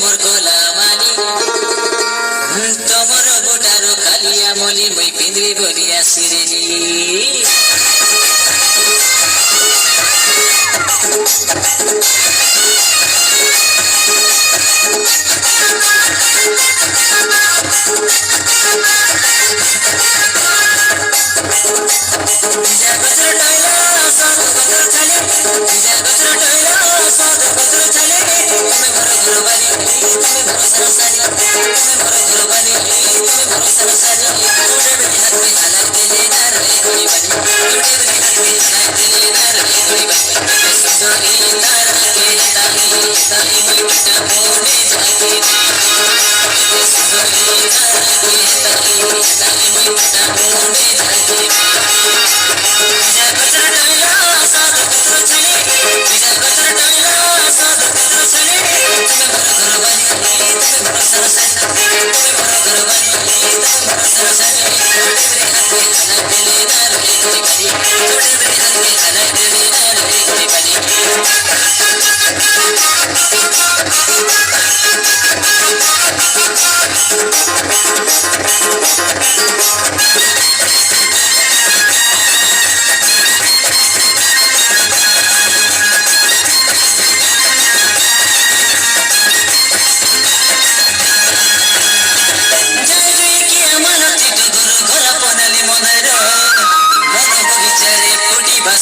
मोर गोला मानी तमर गोटारो खालिया मोली मै पिंद्री बोलिया सिरेनी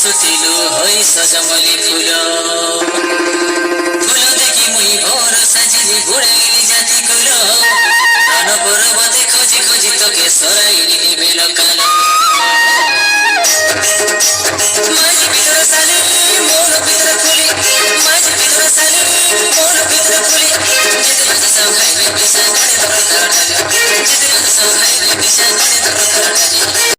सुतिलो है सजमली फुलो फुलो देखि मुई भोर साजिली बुढाइली जाति कुलो रन पर्वते खोजी खोजी तोके सराइली नि बेलो कालो माझी भित्र साली मोर भित्र फुली माझी भित्र साली मोर भित्र फुली जिते आज सब खाइले पैसा गणे तर करटाली जिते आज सब खाइले पैसा गणे तर करटाली